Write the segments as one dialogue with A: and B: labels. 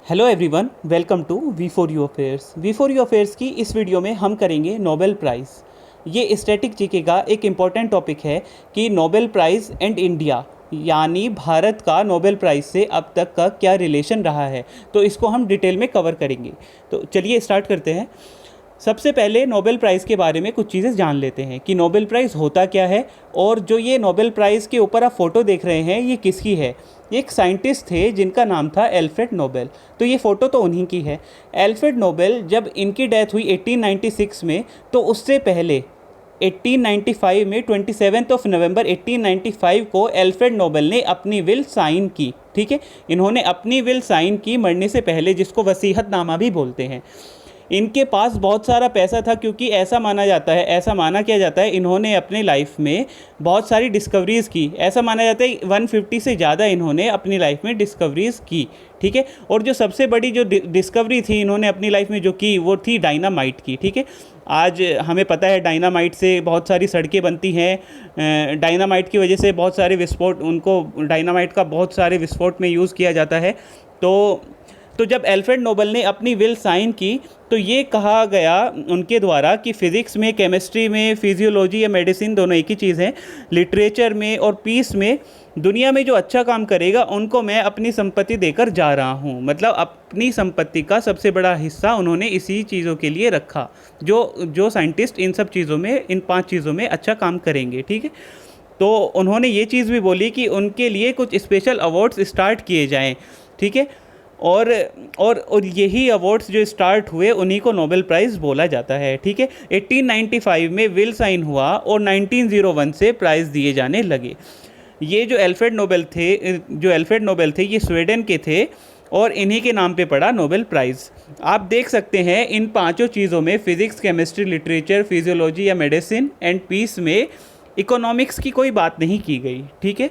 A: Hello everyone, welcome to V for you affairs. V for you affairs की इस video में हम करेंगे नोबेल प्राइज़। ये स्टैटिक जीके का एक इम्पॉर्टेंट टॉपिक है कि नोबेल प्राइज़ एंड इंडिया, यानी भारत का नोबेल प्राइज़ से अब तक का क्या रिलेशन रहा है, तो इसको हम डिटेल में कवर करेंगे। तो चलिए स्टार्ट करते हैं। सबसे पहले नोबेल प्राइज़ के बारे में कुछ चीज़ें जान लेते हैं कि नोबेल प्राइज़ होता क्या है। और जो ये नोबेल प्राइज़ के ऊपर आप फ़ोटो देख रहे हैं, ये किसकी है? ये एक साइंटिस्ट थे जिनका नाम था एल्फ्रेड नोबेल। तो ये फ़ोटो तो उन्हीं की है। एल्फ्रेड नोबेल, जब इनकी डेथ हुई 1896 में, तो उससे पहले 1895 में 27 नवंबर 1895 को एल्फ्रेड नोबेल ने अपनी विल साइन की। ठीक है, इन्होंने अपनी विल साइन की मरने से पहले, जिसको वसीहतनामा भी बोलते हैं। इनके पास बहुत सारा पैसा था, क्योंकि ऐसा माना जाता है, ऐसा माना किया जाता है, इन्होंने अपने लाइफ में बहुत सारी डिस्कवरीज़ की। ऐसा माना जाता है 150 से ज़्यादा इन्होंने अपनी लाइफ में डिस्कवरीज़ की। ठीक है, और जो सबसे बड़ी जो डिस्कवरी थी इन्होंने अपनी लाइफ में जो की, वो थी डायनामाइट की। ठीक है, आज हमें पता है डायनामाइट से बहुत सारी सड़कें बनती हैं। डायनामाइट की वजह से बहुत सारे विस्फोट, उनको डायनामाइट का बहुत सारे विस्फोट में यूज़ किया जाता है। तो जब एल्फ्रेड नोबेल ने अपनी विल साइन की, तो ये कहा गया उनके द्वारा कि फ़िज़िक्स में, केमिस्ट्री में, फिजियोलॉजी या मेडिसिन दोनों एक ही चीज़ हैं, लिटरेचर में और पीस में दुनिया में जो अच्छा काम करेगा उनको मैं अपनी संपत्ति देकर जा रहा हूँ। मतलब अपनी संपत्ति का सबसे बड़ा हिस्सा उन्होंने इसी चीज़ों के लिए रखा, जो साइंटिस्ट इन सब चीज़ों में, इन 5 चीज़ों में अच्छा काम करेंगे। ठीक है, तो उन्होंने ये चीज़ भी बोली कि उनके लिए कुछ स्पेशल अवार्ड्स स्टार्ट किए जाएँ। ठीक है, और यही अवार्ड्स जो स्टार्ट हुए उन्हीं को नोबेल प्राइज़ बोला जाता है। ठीक है, 1895 में विल साइन हुआ और 1901 से प्राइज़ दिए जाने लगे। ये जो एल्फ्रेड नोबेल थे ये स्वीडन के थे और इन्हीं के नाम पे पड़ा नोबेल प्राइज़। आप देख सकते हैं इन 5 चीज़ों में, फिज़िक्स, केमिस्ट्री, लिटरेचर, फिजियोलॉजी या मेडिसिन एंड पीस में इकोनॉमिक्स की कोई बात नहीं की गई। ठीक है,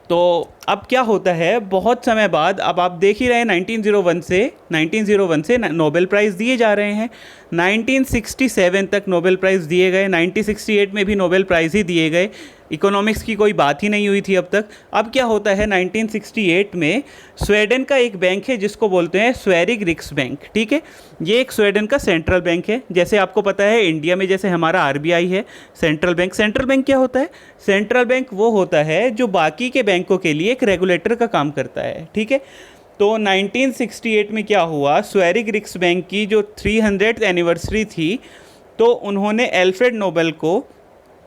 A: तो अब क्या होता है, बहुत समय बाद, अब आप देख ही रहे हैं 1901 से नोबेल प्राइज़ दिए जा रहे हैं। 1967 तक नोबेल प्राइज़ दिए गए, 1968 में भी नोबेल प्राइज़ ही दिए गए। इकोनॉमिक्स की कोई बात ही नहीं हुई थी अब तक। अब क्या होता है, 1968 में स्वीडन का एक बैंक है जिसको बोलते हैं स्वेरिग रिक्स बैंक। ठीक है, ये एक स्वीडन का सेंट्रल बैंक है। जैसे आपको पता है इंडिया में जैसे हमारा आरबीआई है, सेंट्रल बैंक। सेंट्रल बैंक क्या होता है? सेंट्रल बैंक वो होता है जो बाकी के बैंकों के लिए एक रेगुलेटर का काम करता है। ठीक है, तो 1968 में क्या हुआ, स्वेरिग रिक्स बैंक की जो 300th एनिवर्सरी थी, तो उन्होंने एल्फ्रेड नोबेल को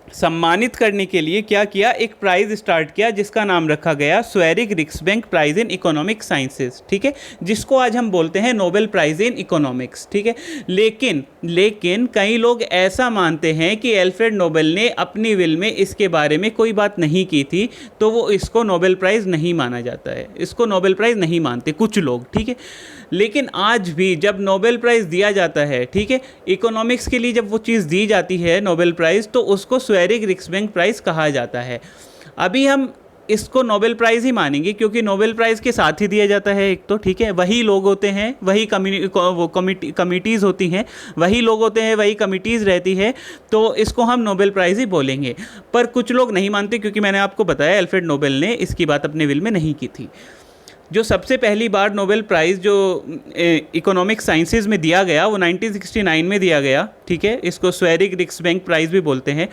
A: सम्मानित करने के लिए क्या किया, एक प्राइज़ स्टार्ट किया जिसका नाम रखा गया स्वेरिग रिक्स bank price in economic sciences. ठीक है, जिसको आज हम बोलते हैं नोबेल प्राइज़ इन इकोनॉमिक्स। ठीक है, लेकिन कई लोग ऐसा मानते हैं कि एल्फ्रेड नोबेल ने अपनी विल में इसके बारे में कोई बात नहीं की थी, तो वो इसको नोबेल प्राइज़ नहीं माना जाता है, इसको नोबेल प्राइज़ नहीं मानते कुछ लोग। ठीक है, लेकिन आज भी जब नोबेल प्राइज़ दिया जाता है, ठीक है, इकोनॉमिक्स के लिए जब वो चीज़ दी जाती है नोबेल प्राइज़, तो उसको स्वेरिग रिक्स बैंक प्राइज़ कहा जाता है। अभी हम इसको नोबेल प्राइज़ ही मानेंगे, क्योंकि नोबेल प्राइज़ के साथ ही दिया जाता है एक तो। ठीक है, वही लोग होते हैं, वही कमिटीज़ होती हैं, वही लोग होते हैं, वही कमिटीज़ रहती है, तो इसको हम नोबेल प्राइज़ ही बोलेंगे। पर कुछ लोग नहीं मानते, क्योंकि मैंने आपको बताया एल्फ्रेड नोबेल ने इसकी बात अपने विल में नहीं की थी। जो सबसे पहली बार नोबेल प्राइज़ जो इकोनॉमिक साइंसेज में दिया गया वो 1969 में दिया गया। ठीक है, इसको स्वेरिग रिक्स बैंक प्राइज़ भी बोलते हैं।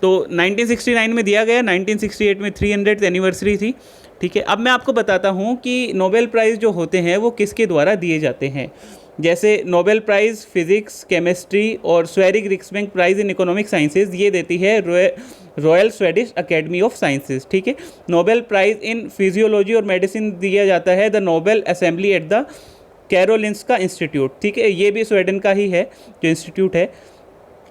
A: तो 1969 में दिया गया, 1968 में 300th एनिवर्सरी थी। ठीक है, अब मैं आपको बताता हूँ कि नोबेल प्राइज़ जो होते हैं वो किसके द्वारा दिए जाते हैं। जैसे नोबेल प्राइज़ फिज़िक्स, केमिस्ट्री और स्वेरिग रिक्स bank price in economic sciences, ये देती है royal Swedish academy of sciences. ठीक है, नोबेल प्राइज़ इन फिजियोलॉजी और मेडिसिन दिया जाता है the Nobel assembly at the Karolinska institute. ठीक है, ये भी स्वीडन का ही है जो इंस्टीट्यूट है।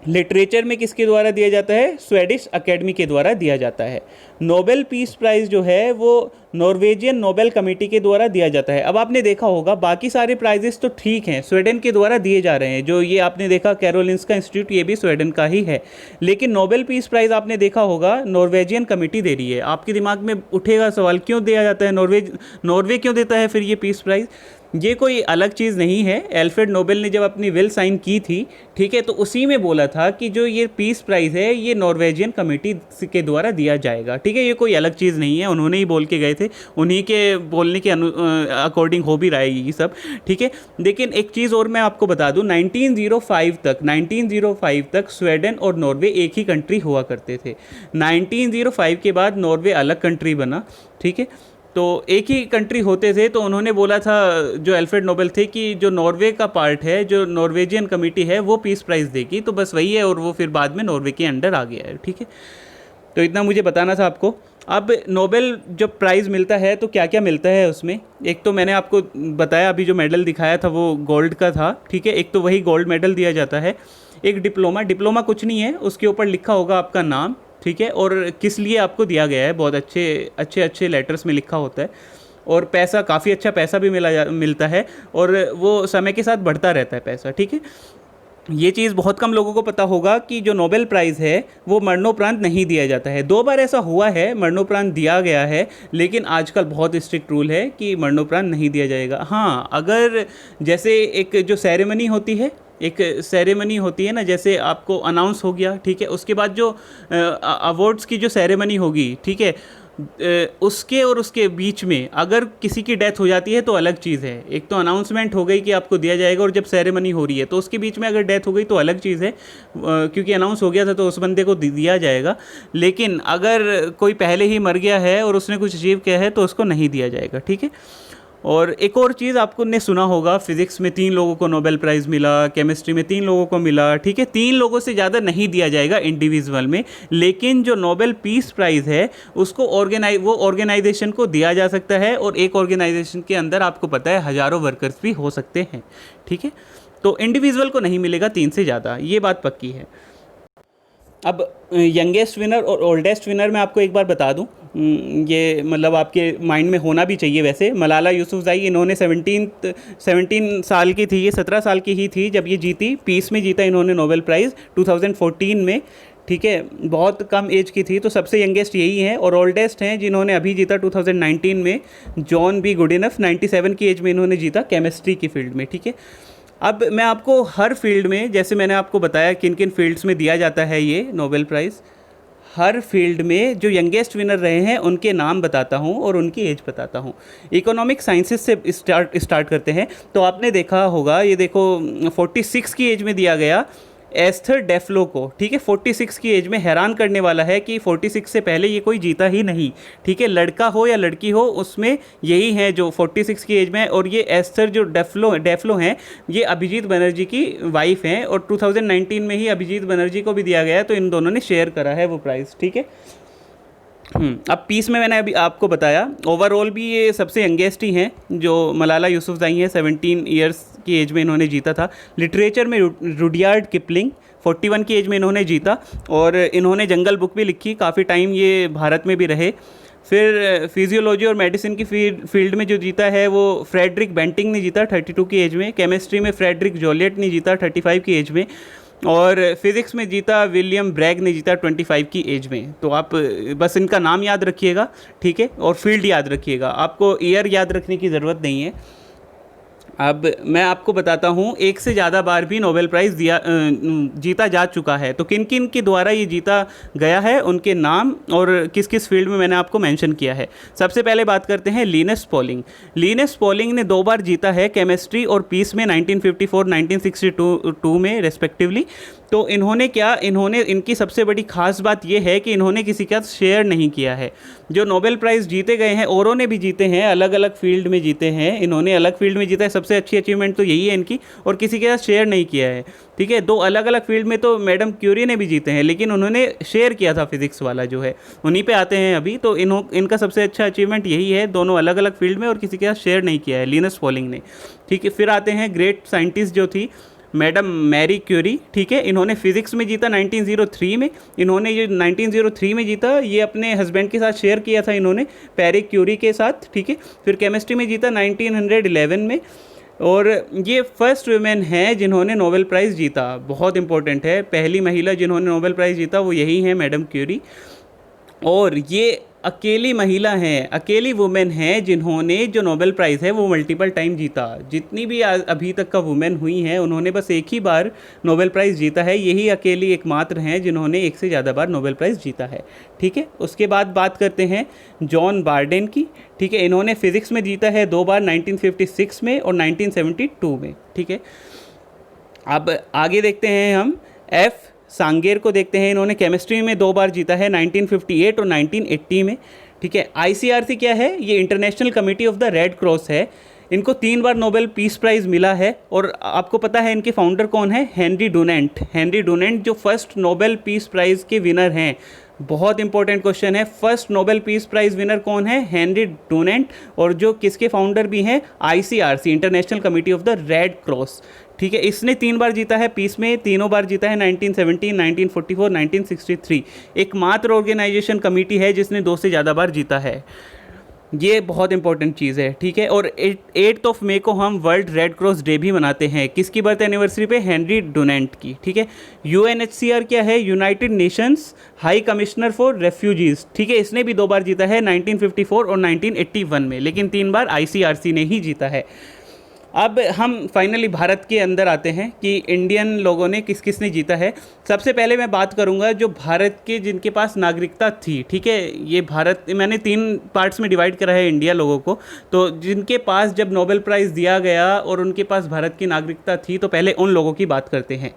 A: लिटरेचर में किसके द्वारा दिया जाता है? स्वेडिश अकेडमी के द्वारा दिया जाता है। नोबेल पीस प्राइज़ जो है वो नॉर्वेजियन नोबेल कमेटी के द्वारा दिया जाता है। अब आपने देखा होगा बाकी सारे प्राइजेस तो ठीक हैं, स्वीडन के द्वारा दिए जा रहे हैं। जो ये आपने देखा कैरोलिंस्का इंस्टीट्यूट, ये भी स्वीडन का ही है। लेकिन नोबेल पीस प्राइज़ आपने देखा होगा नॉर्वेजियन कमेटी दे रही है। आपके दिमाग में उठेगा सवाल, क्यों दिया जाता है? नॉर्वे क्यों देता है फिर ये पीस प्राइज़? ये कोई अलग चीज़ नहीं है। एल्फ्रेड नोबेल ने जब अपनी विल साइन की थी, ठीक है, तो उसी में बोला था कि जो ये पीस प्राइज़ है ये नॉर्वेजियन कमेटी के द्वारा दिया जाएगा, ठीक है। ये कोई अलग चीज़ नहीं है, उन्होंने ही बोल के गए थे, उन्हीं के बोलने के अकॉर्डिंग हो भी रहा है ये सब, ठीक है। लेकिन एक चीज़ और मैं आपको बता दूं, 1905 तक स्वीडन और नॉर्वे एक ही कंट्री हुआ करते थे। 1905 के बाद नॉर्वे अलग कंट्री बना, ठीक है। तो एक ही कंट्री होते थे, तो उन्होंने बोला था जो एल्फ्रेड नोबेल थे कि जो नॉर्वे का पार्ट है, जो नॉर्वेजियन कमेटी है, वो पीस प्राइज़ देगी। तो बस वही है, और वो फिर बाद में नॉर्वे के अंडर आ गया है, ठीक है। तो इतना मुझे बताना था आपको। अब नोबेल जब प्राइज़ मिलता है तो क्या क्या मिलता है उसमें, एक तो मैंने आपको बताया, अभी जो मेडल दिखाया था वो गोल्ड का था, ठीक है। एक तो वही गोल्ड मेडल दिया जाता है। एक डिप्लोमा कुछ नहीं है, उसके ऊपर लिखा होगा आपका नाम, ठीक है, और किस लिए आपको दिया गया है, बहुत अच्छे लेटर्स में लिखा होता है। और पैसा, काफ़ी अच्छा पैसा भी मिलता है, और वो समय के साथ बढ़ता रहता है पैसा, ठीक है। ये चीज़ बहुत कम लोगों को पता होगा कि जो नोबेल प्राइज़ है वो मरणोपरांत नहीं दिया जाता है। 2 बार ऐसा हुआ है, मरणोपरांत दिया गया है, लेकिन आजकल बहुत स्ट्रिक्ट रूल है कि मरणोपरांत नहीं दिया जाएगा। हाँ, अगर जैसे एक जो सेरेमनी होती है, ना, जैसे आपको अनाउंस हो गया, ठीक है, उसके बाद जो अवार्ड्स की जो सेरेमनी होगी, ठीक है, उसके और उसके बीच में अगर किसी की डेथ हो जाती है तो अलग चीज़ है। एक तो अनाउंसमेंट हो गई कि आपको दिया जाएगा, और जब सेरेमनी हो रही है तो उसके बीच में अगर डेथ हो गई तो अलग चीज़ है, क्योंकि अनाउंस हो गया था तो उस बंदे को दिया जाएगा। लेकिन अगर कोई पहले ही मर गया है और उसने कुछ अचीव किया है तो उसको नहीं दिया जाएगा, ठीक है। और एक और चीज़ आपको ने सुना होगा, फिज़िक्स में 3 लोगों को नोबेल प्राइज़ मिला, केमिस्ट्री में 3 लोगों को मिला, ठीक है। 3 लोगों से ज़्यादा नहीं दिया जाएगा इंडिविजुअल में। लेकिन जो नोबेल पीस प्राइज़ है उसको वो ऑर्गेनाइजेशन को दिया जा सकता है, और एक ऑर्गेनाइजेशन के अंदर आपको पता है हज़ारों वर्कर्स भी हो सकते हैं, ठीक है। तो इंडिविजुअल को नहीं मिलेगा 3 से ज़्यादा, ये बात पक्की है। अब यंगेस्ट विनर और ओल्डेस्ट विनर मैं आपको एक बार बता दूं, ये मतलब आपके माइंड में होना भी चाहिए। वैसे मलाला यूसुफज़ई, इन्होंने 17 साल की थी, ये 17 साल की ही थी जब ये जीती, पीस में जीता इन्होंने नोबेल प्राइज़ 2014 में, ठीक है। बहुत कम एज की थी, तो सबसे यंगेस्ट यही हैं। और ओल्डेस्ट हैं जिन्होंने अभी जीता 2019 में, जॉन बी गुडिनफ, 97 की एज में इन्होंने जीता केमिस्ट्री की फील्ड में, ठीक है। अब मैं आपको हर फील्ड में, जैसे मैंने आपको बताया किन किन फील्ड्स में दिया जाता है ये नोबेल प्राइज़, हर फील्ड में जो यंगेस्ट विनर रहे हैं उनके नाम बताता हूँ और उनकी एज बताता हूँ। इकोनॉमिक साइंसेस से स्टार्ट करते हैं। तो आपने देखा होगा, ये देखो 46 की एज में दिया गया एस्थर डेफलो को, ठीक है, 46 की एज में। हैरान करने वाला है कि 46 से पहले ये कोई जीता ही नहीं, ठीक है, लड़का हो या लड़की हो, उसमें यही है जो 46 की एज में है। और ये एस्थर जो डेफलो हैं, ये अभिजीत बनर्जी की वाइफ हैं, और 2019 में ही अभिजीत बनर्जी को भी दिया गया है, तो इन दोनों ने शेयर करा है वो प्राइज़, ठीक है। अब पीस में मैंने अभी आपको बताया, ओवरऑल भी ये सबसे यंगेस्ट ही हैं जो मलाला यूसुफज़ई हैं, 17 ईयर्स की एज में इन्होंने जीता था। लिटरेचर में रुडयार्ड किपलिंग 41 की एज में इन्होंने जीता, और इन्होंने जंगल बुक भी लिखी, काफ़ी टाइम ये भारत में भी रहे। फिर फिजियोलॉजी और मेडिसिन की फील्ड में जो जीता है वो फ्रेडरिक बेंटिंग ने जीता 32 की एज में। केमिस्ट्री में फ्रेडरिक जोलियट ने जीता 35 की एज में, और फिज़िक्स में जीता विलियम ब्रैग ने जीता 25 की एज में। तो आप बस इनका नाम याद रखिएगा, ठीक है, और फील्ड याद रखिएगा, आपको ईयर याद रखने की ज़रूरत नहीं है। अब मैं आपको बताता हूँ, एक से ज़्यादा बार भी नोबेल प्राइज़ जीता जा चुका है। तो किन किन के द्वारा ये जीता गया है, उनके नाम और किस किस फील्ड में मैंने आपको मेंशन किया है। सबसे पहले बात करते हैं लिनस पॉलिंग। लिनस पॉलिंग ने 2 बार जीता है, केमिस्ट्री और पीस में, 1954 1962 में रेस्पेक्टिवली। तो इनकी सबसे बड़ी खास बात यह है कि इन्होंने किसी के साथ शेयर नहीं किया है। जो नोबेल प्राइज़ जीते गए हैं, औरों ने भी जीते हैं, अलग अलग फील्ड में जीते हैं, इन्होंने अलग फील्ड में जीता है, सबसे अच्छी अचीवमेंट तो यही है इनकी, और किसी के साथ शेयर नहीं किया है, ठीक है। 2 अलग अलग फील्ड में तो मैडम क्यूरी ने भी जीते हैं, लेकिन उन्होंने शेयर किया था फिजिक्स वाला जो है, उन्हीं पे आते हैं अभी। तो इनका सबसे अच्छा अचीवमेंट यही है, दोनों अलग अलग फील्ड में और किसी के साथ शेयर नहीं किया है, लिनस पॉलिंग ने, ठीक है। फिर आते हैं ग्रेट साइंटिस्ट जो थी मैडम मैरी क्यूरी, ठीक है। इन्होंने फिज़िक्स में जीता 1903 में। इन्होंने ये 1903 में जीता, ये अपने हस्बैंड के साथ शेयर किया था इन्होंने, पैरी क्यूरी के साथ, ठीक है। फिर केमिस्ट्री में जीता 1911 में, और ये फर्स्ट वुमेन हैं जिन्होंने नोबेल प्राइज़ जीता, बहुत इंपॉर्टेंट है, पहली महिला जिन्होंने नोबेल प्राइज़ जीता वो यही हैं मैडम क्यूरी। और ये अकेली महिला हैं, अकेली वुमेन हैं जिन्होंने जो नोबेल प्राइज़ है वो मल्टीपल टाइम जीता। जितनी भी अभी तक का वुमेन हुई हैं उन्होंने बस एक ही बार नोबेल प्राइज़ जीता है, यही अकेली एकमात्र हैं जिन्होंने एक से ज़्यादा बार नोबेल प्राइज़ जीता है। ठीक है, उसके बाद बात करते हैं जॉन बार्डेन की। ठीक है, इन्होंने फिज़िक्स में जीता है 2 बार, 1956 में और 1972 में। ठीक है, अब आगे देखते हैं हम एफ सांगेर को देखते हैं। इन्होंने केमिस्ट्री में 2 बार जीता है, 1958 और 1980 में। ठीक है, आईसीआरसी क्या है? ये international committee of the red cross है। इनको 3 बार नोबेल पीस प्राइज़ मिला है और आपको पता है इनके फाउंडर कौन है? Henry Dunant. हेनरी डुनेंट जो फर्स्ट नोबेल पीस प्राइज़ के विनर हैं। बहुत इंपॉर्टेंट क्वेश्चन है, first Nobel peace prize winner कौन है? Henry Dunant. और जो किसके फाउंडर भी हैं? ICRC, international committee of the red cross. ठीक है, इसने 3 बार जीता है पीस में, तीनों बार जीता है 1917, 1944, 1963। एकमात्र ऑर्गेनाइजेशन कमेटी है जिसने 2 से ज़्यादा बार जीता है। ये बहुत इंपॉर्टेंट चीज़ है। ठीक है, और 8 मई को हम वर्ल्ड रेड क्रॉस डे भी मनाते हैं। किसकी बर्थ एनिवर्सरी पे? हेनरी डुनेंट की। ठीक है, यूएनएचसीआर क्या है? United Nations high commissioner for refugees. ठीक है, इसने भी 2 बार जीता है, 1954 और 1981 में, लेकिन 3 बार आईसीआरसी ने ही जीता है। अब हम फाइनली भारत के अंदर आते हैं कि इंडियन लोगों ने किस किस ने जीता है। सबसे पहले मैं बात करूंगा जो भारत के जिनके पास नागरिकता थी। ठीक है, ये भारत मैंने 3 पार्ट्स में डिवाइड करा है इंडिया लोगों को। तो जिनके पास जब नोबेल प्राइज़ दिया गया और उनके पास भारत की नागरिकता थी, तो पहले उन लोगों की बात करते हैं।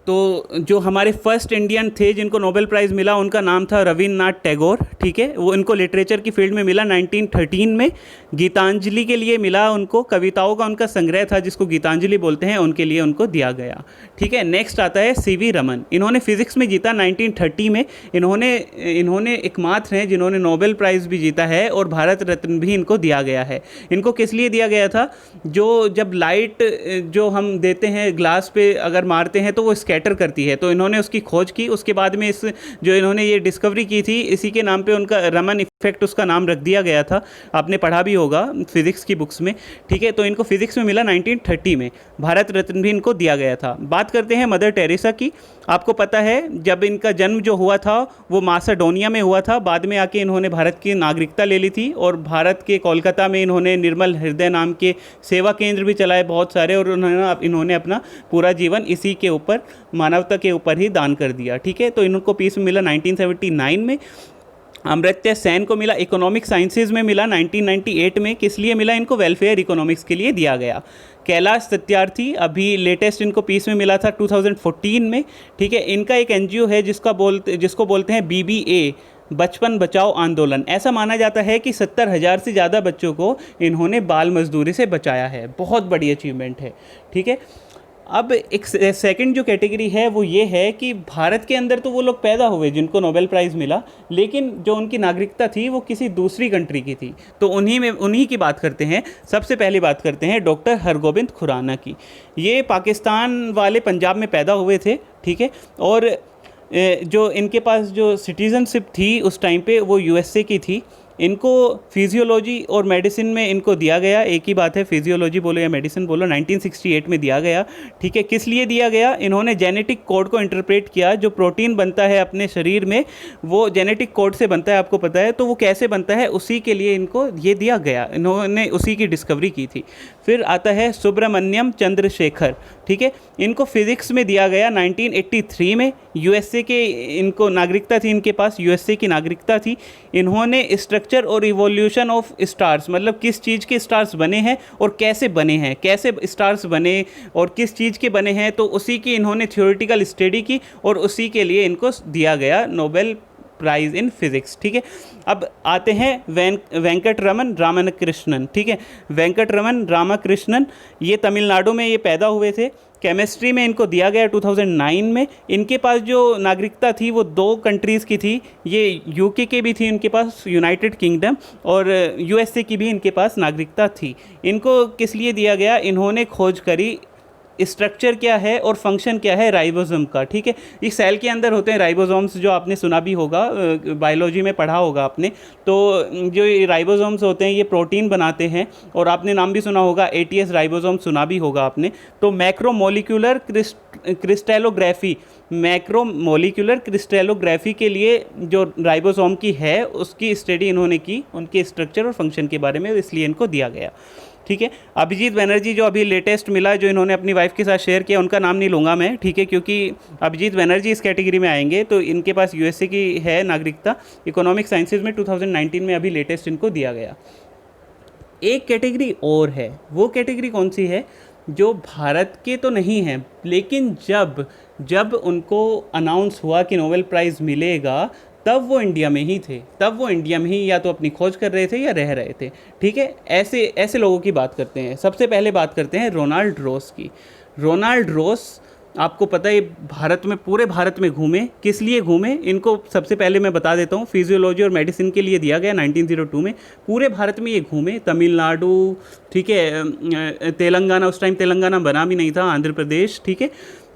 A: तो जो हमारे फर्स्ट इंडियन थे जिनको नोबेल प्राइज़ मिला उनका नाम था रविन्द्रनाथ टैगोर। ठीक है, वो इनको लिटरेचर की फील्ड में मिला 1913 में। गीतांजलि के लिए मिला उनको, कविताओं का उनका संग्रह था जिसको गीतांजलि बोलते हैं, उनके लिए उनको दिया गया। ठीक है, नेक्स्ट आता है सीवी रमन। इन्होंने फिज़िक्स में जीता 1930 में। इन्होंने एकमात्र हैं जिन्होंने नोबेल प्राइज़ भी जीता है और भारत रत्न भी इनको दिया गया है। इनको किस लिए दिया गया था? जो जब लाइट जो हम देते हैं ग्लास पे अगर मारते हैं तो वो स्कैटर करती है, तो इन्होंने उसकी खोज की। उसके बाद में इस जो इन्होंने ये डिस्कवरी की थी, इसी के नाम पे उनका रमन इफेक्ट उसका नाम रख दिया गया था। आपने पढ़ा भी होगा फिज़िक्स की बुक्स में। ठीक है, तो इनको फिज़िक्स में मिला 1930 में। भारत रत्न भी इनको दिया गया था। बात करते हैं मदर टेरेसा की। आपको पता है जब इनका जन्म जो हुआ था वो मासेडोनिया में हुआ था, बाद में आके इन्होंने भारत की नागरिकता ले ली थी और भारत के कोलकाता में इन्होंने निर्मल हृदय नाम के सेवा केंद्र भी चलाए बहुत सारे, और इन्होंने अपना पूरा जीवन इसी के ऊपर, मानवता के ऊपर ही दान कर दिया। ठीक है, तो इनको पीस मिला 1979 में। अमर्त्य सेन को मिला इकोनॉमिक साइंसेज में मिला 1998 में। किस लिए मिला इनको? वेलफेयर इकोनॉमिक्स के लिए दिया गया। कैलाश सत्यार्थी अभी लेटेस्ट इनको पीस में मिला था 2014 में। ठीक है, इनका एक एनजीओ है जिसको बोलते हैं BBA, बचपन बचाओ आंदोलन। ऐसा माना जाता है कि 70,000 से ज़्यादा बच्चों को इन्होंने बाल मजदूरी से बचाया है। बहुत बड़ी अचीवमेंट है। ठीक है, अब एक सेकंड जो कैटेगरी है वो ये है कि भारत के अंदर तो वो लोग पैदा हुए जिनको नोबेल प्राइज़ मिला, लेकिन जो उनकी नागरिकता थी वो किसी दूसरी कंट्री की थी। तो उन्हीं की बात करते हैं। सबसे पहले बात करते हैं डॉक्टर हरगोबिंद खुराना की। ये पाकिस्तान वाले पंजाब में पैदा हुए थे। ठीक है, और जो इनके पास जो सिटीज़नशिप थी उस टाइम पे वो USA की थी। इनको फिजियोलॉजी और मेडिसिन में इनको दिया गया, एक ही बात है, फिजियोलॉजी बोलो या मेडिसिन बोलो, 1968 में दिया गया। ठीक है, किस लिए दिया गया? इन्होंने जेनेटिक कोड को इंटरप्रेट किया। जो प्रोटीन बनता है अपने शरीर में वो जेनेटिक कोड से बनता है, आपको पता है, तो वो कैसे बनता है उसी के लिए इनको ये दिया गया। इन्होंने उसी की डिस्कवरी की थी। फिर आता है सुब्रमण्यम चंद्रशेखर। ठीक है, इनको फिज़िक्स में दिया गया 1983 में। USA के इनको नागरिकता थी, इनके पास USA की नागरिकता थी। इन्होंने स्ट्रक्चर और इवोल्यूशन ऑफ स्टार्स, मतलब किस चीज़ के स्टार्स बने हैं और कैसे बने हैं, कैसे स्टार्स बने और किस चीज़ के बने हैं, तो उसी की इन्होंने थ्योरेटिकल स्टडी की और उसी के लिए इनको दिया गया नोबेल प्राइज़ इन फिज़िक्स। ठीक है, अब आते हैं वेंकटरमन रामकृष्णन। ठीक है, वेंकटरमन रामकृष्णन ये तमिलनाडु में ये पैदा हुए थे। केमिस्ट्री में इनको दिया गया 2009 में। इनके पास जो नागरिकता थी वो 2 कंट्रीज़ की थी। ये UK के भी थी इनके पास, यूनाइटेड किंगडम, और USA की भी इनके पास नागरिकता थी। इनको किस लिए दिया गया? इन्होंने खोज करी स्ट्रक्चर क्या है और फंक्शन क्या है राइबोसोम का, ठीक है। इस सेल के अंदर होते हैं राइबोसोम्स, जो आपने सुना भी होगा, बायोलॉजी में पढ़ा होगा आपने। तो जो ये राइबोसोम्स होते हैं ये प्रोटीन बनाते हैं, और आपने नाम भी सुना होगा एटीएस राइबोसोम, सुना भी होगा आपने। तो मैक्रोमोलिकुलर क्रिस्टलोग्राफी, मैक्रोमोलिकुलर क्रिस्टलोग्राफी के लिए जो राइबोसोम की है उसकी स्टडी इन्होंने की, उनके स्ट्रक्चर और फंक्शन के बारे में, इसलिए इनको दिया गया, ठीक है। अभिजीत बनर्जी जो अभी लेटेस्ट मिला, जो इन्होंने अपनी वाइफ के साथ शेयर किया, उनका नाम नहीं लूँगा मैं, ठीक है, क्योंकि अभिजीत बनर्जी इस कैटेगरी में आएंगे। तो इनके पास यूएसए की है नागरिकता। इकोनॉमिक साइंसेज में 2019 में अभी लेटेस्ट इनको दिया गया। एक कैटेगरी और है, वो कैटेगरी कौन सी है, जो भारत के तो नहीं है, लेकिन जब उनको अनाउंस हुआ कि नोबेल प्राइज़ मिलेगा, तब वो इंडिया में ही थे, तब वो इंडिया में ही या तो अपनी खोज कर रहे थे या रह रहे थे, ठीक है। ऐसे लोगों की बात करते हैं। सबसे पहले बात करते हैं रोनाल्ड रॉस की। रोनाल्ड रॉस, आपको पता है, भारत में, पूरे भारत में घूमे। किस लिए घूमे, इनको सबसे पहले मैं बता देता हूँ। फिजियोलॉजी और मेडिसिन के लिए दिया गया 1902 में। पूरे भारत में ये घूमे, तमिलनाडु, ठीक है, तेलंगाना, उस टाइम तेलंगाना बना भी नहीं था, आंध्र प्रदेश, ठीक है।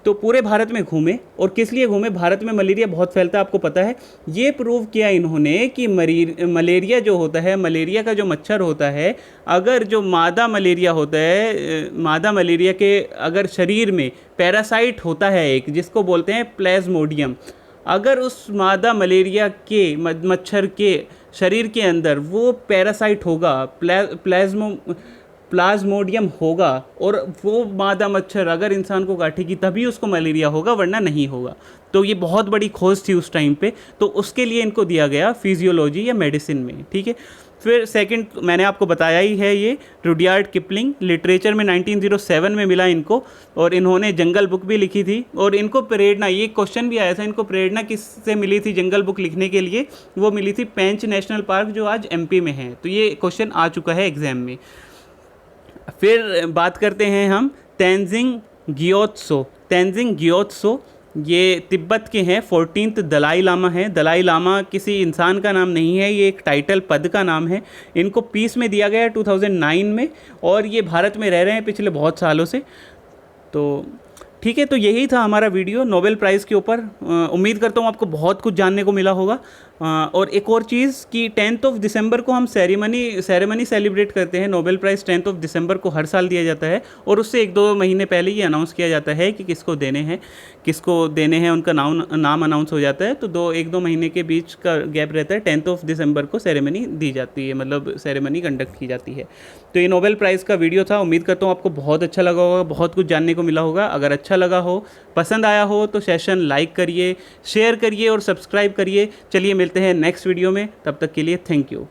A: तो पूरे भारत में घूमे, और किस लिए घूमे, भारत में मलेरिया बहुत फैलता है, आपको पता है। ये प्रूव किया इन्होंने कि मलेरिया जो होता है, मलेरिया का जो मच्छर होता है, अगर जो मादा मलेरिया होता है, मादा मलेरिया के अगर शरीर में पैरासाइट होता है एक, जिसको बोलते हैं प्लाज्मोडियम, अगर उस मादा मलेरिया के मच्छर के शरीर के अंदर वो पैरासाइट होगा, प्लाज्मोडियम होगा, और वो मादा मच्छर अगर इंसान को काटेगी तभी उसको मलेरिया होगा, वरना नहीं होगा। तो ये बहुत बड़ी खोज थी उस टाइम पे, तो उसके लिए इनको दिया गया फिजियोलॉजी या मेडिसिन में, ठीक है। फिर सेकंड मैंने आपको बताया ही है, ये रुडयार्ड किपलिंग, लिटरेचर में 1907 में मिला इनको, और इन्होंने जंगल बुक भी लिखी थी। और इनको प्रेरणा, ये क्वेश्चन भी आया था, इनको प्रेरणा किससे मिली थी जंगल बुक लिखने के लिए, वो मिली थी पेंच नेशनल पार्क, जो आज एमपी में है। तो ये क्वेश्चन आ चुका है एग्जाम में। फिर बात करते हैं हम तेंजिंग ग्योत्सो, ये तिब्बत के हैं, 14th दलाई लामा है। दलाई लामा किसी इंसान का नाम नहीं है, ये एक टाइटल, पद का नाम है। इनको पीस में दिया गया है 2009 में, और ये भारत में रह रहे हैं पिछले बहुत सालों से। तो ठीक है, तो यही था हमारा वीडियो नोबेल प्राइज़ के ऊपर। उम्मीद करता हूँ आपको बहुत कुछ जानने को मिला होगा। और एक और चीज़ कि 10 दिसंबर को हम सेरेमनी सेलिब्रेट करते हैं। नोबेल प्राइज़ 10 दिसंबर को हर साल दिया जाता है, और उससे 1-2 महीने पहले ये अनाउंस किया जाता है कि किसको देने हैं, उनका नाम अनाउंस हो जाता है। तो 1-2 महीने के बीच का गैप रहता है, 10 दिसंबर को सेरेमनी दी जाती है, मतलब सेरेमनी कंडक्ट की जाती है। तो ये नोबेल प्राइज़ का वीडियो था। उम्मीद करता हूँ आपको बहुत अच्छा लगा होगा, बहुत कुछ जानने को मिला होगा। अगर अच्छा लगा हो, पसंद आया हो, तो सेशन लाइक करिए, शेयर करिए और सब्सक्राइब करिए। चलिए मिलते हैं नेक्स्ट वीडियो में, तब तक के लिए थैंक यू।